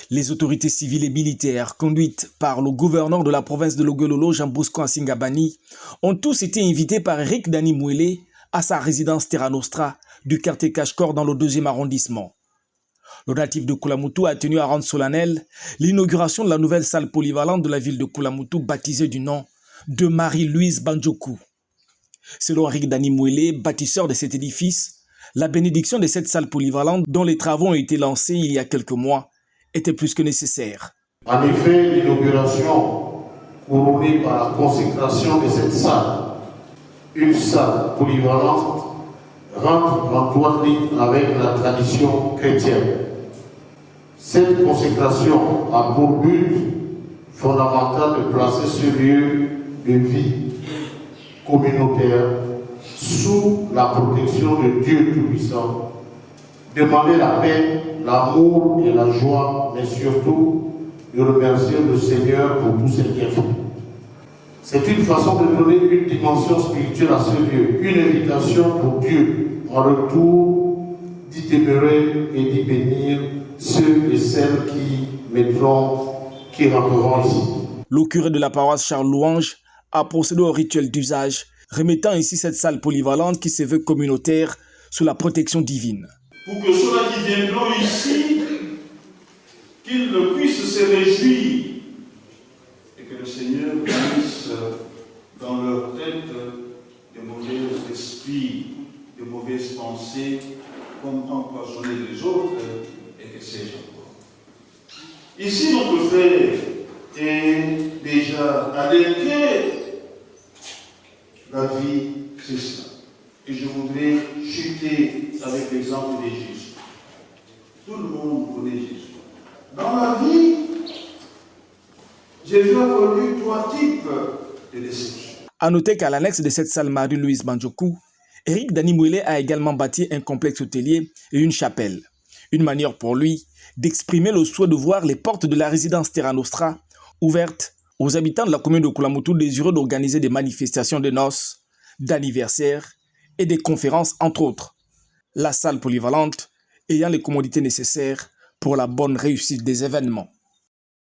Les autorités civiles et militaires, conduites par le gouverneur de la province de Logololo, Jean Bosco Asingabani, ont tous été invités par Eric Dani Mouélé à sa résidence Terra Nostra du quartier Kachkor dans le 2e arrondissement. Le natif de Koulamoutou a tenu à rendre solennelle l'inauguration de la nouvelle salle polyvalente de la ville de Koulamoutou, baptisée du nom de Marie-Louise Bandjoku. Selon Eric Dani Mouélé, bâtisseur de cet édifice, la bénédiction de cette salle polyvalente, dont les travaux ont été lancés il y a quelques mois, était plus que nécessaire. En effet, l'inauguration couronnée par la consécration de cette salle, une salle polyvalente, rentre en droite ligne avec la tradition chrétienne. Cette consécration a pour but fondamental de placer ce lieu de vie communautaire sous la protection de Dieu Tout-Puissant, demander la paix, l'amour et la joie, mais surtout de remercier le Seigneur pour tous ses bienfaits. C'est une façon de donner une dimension spirituelle à ce lieu, une invitation pour Dieu en retour d'y demeurer et d'y bénir ceux et celles qui rentreront ici. Le curé de la paroisse Charles Louange a procédé au rituel d'usage, remettant ici cette salle polyvalente qui se veut communautaire sous la protection divine. Pour que ceux-là qui viendront ici, qu'ils puissent se réjouir et que le Seigneur puisse dans leur tête de mauvais esprits, de mauvaises pensées, comme empoisonner les autres et que sais-je encore. Ici, notre frère est déjà alerté. La vie, c'est cela. Et je voudrais chuter avec l'exemple de Jésus. Tout le monde connaît Jésus. Dans la vie, Jésus a connu 3 types de déceptions. A noter qu'à l'annexe de cette salle Marie-Louise Bandjoku, Eric Dani Mouélé a également bâti un complexe hôtelier et une chapelle. Une manière pour lui d'exprimer le souhait de voir les portes de la résidence Terra Nostra ouvertes aux habitants de la commune de Koulamoutou désireux d'organiser des manifestations de noces, d'anniversaires et des conférences entre autres. La salle polyvalente ayant les commodités nécessaires pour la bonne réussite des événements.